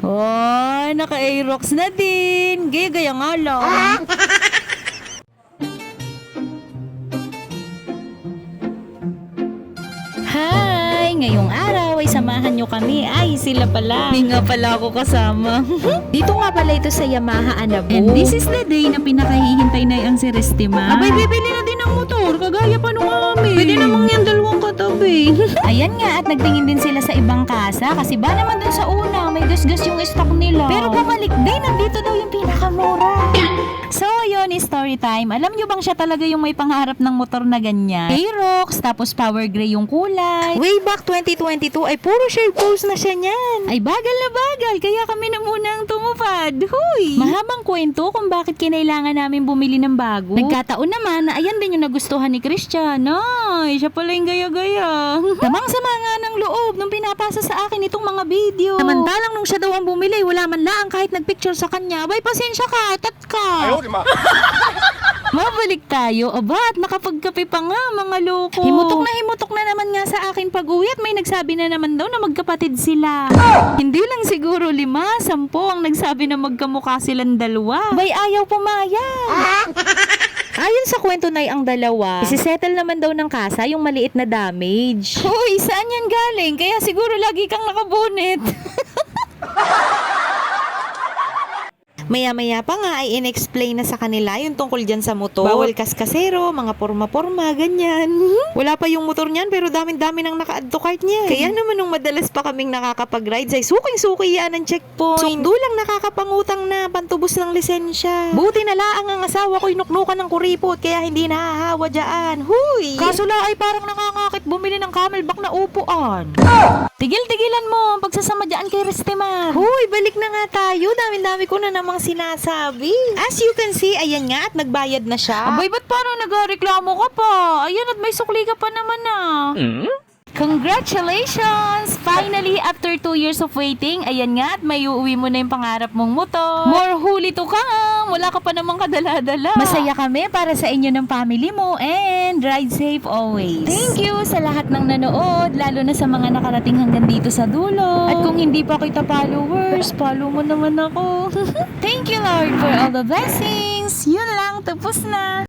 Oh, naka-Aerox na din. Gaya-gaya nga lang. Hi! Ngayong araw ay samahan nyo kami. Ay, sila pala. Hindi nga pala ako kasama. Dito nga pala ito sa Yamaha Anabu. And this is the day na pinakahihintay na ang si Restima. Abay, bibili na din ng motor. Kagaya pa nung kami. Pwede namang yan dalawang katabi. Ayan nga, at nagtingin din sila sa ibang kasa. Kasi ba naman dun sa una, may gas-gas yung stock nila. Pero bumalik din, nandito daw yung pinakamura. So, yun is story time. Alam nyo bang siya talaga yung may pangarap ng motor na ganyan? Aerox, tapos power gray yung kulay. Way back 2022 ay puro share post na siya niyan. Ay bagal na bagal, kaya kami na munang tumupad. Huy! Mahabang kwento kung bakit kinailangan namin bumili ng bago. Nagkataon naman na ayan din yung nagustuhan ni Christian. Ay, siya pala yung gaya-gaya. Tamang-sama nga ng loob nung pinapasa sa akin itong mga video. Samantalang nung siya daw ang bumili, wala man lang kahit nagpicture sa kanya. Abay, pasensya ka, tat ka. Mabalik tayo. Aba, at nakapagkape pa nga, mga loko. Himutok na naman nga sa akin pag-uwi at may nagsabi na naman daw na magkapatid sila. Hindi lang siguro 5, 10 ang nagsabi na magkamukha silang dalawa. Bay, ayaw pumayag. Ayon sa kwento na ang dalawa, isisettle naman daw ng kasa yung maliit na damage. Hoy, saan yan galing? Kaya siguro lagi kang nakabunit. Maya-maya pa nga ay in-explain na sa kanila yung tungkol dyan sa motor. Bawal kaskasero, mga porma-porma, ganyan. Wala pa yung motor niyan pero dami-dami nang naka-add to cart niya. Kaya naman nung madalas pa kaming nakakapag-rides ay suking-suki yan ang checkpoint. Sundo lang nakakapangutang na pantubos ng lisensya. Buti na laang ang asawa ko inuknukan ng kuripot kaya hindi nahahawa dyan. Huy! Kaso la ay parang nakangakit bumili ng camelback na upuan. Tigil-tigilan mo ang pagsasama dyan kay Restimar. Huy, balik na nga tayo. Dami-dami ko na namang sinasabi. As you can see, ayan nga at nagbayad na siya. Abay, ba't parang nagreklamo ka pa? Ayan at may sukli ka pa naman Congratulations! Finally, after 2 years of waiting, ayan nga at may uuwi mo na yung pangarap mong motor. More huli to come! Wala ka pa namang kadala-dala. Masaya kami para sa inyo ng family mo and ride safe always. Thank you sa lahat ng nanood, lalo na sa mga nakarating hanggang dito sa dulo. At kung hindi pa kita followers, follow mo naman ako. Thank you Lord for all the blessings. Yun lang, tapos na.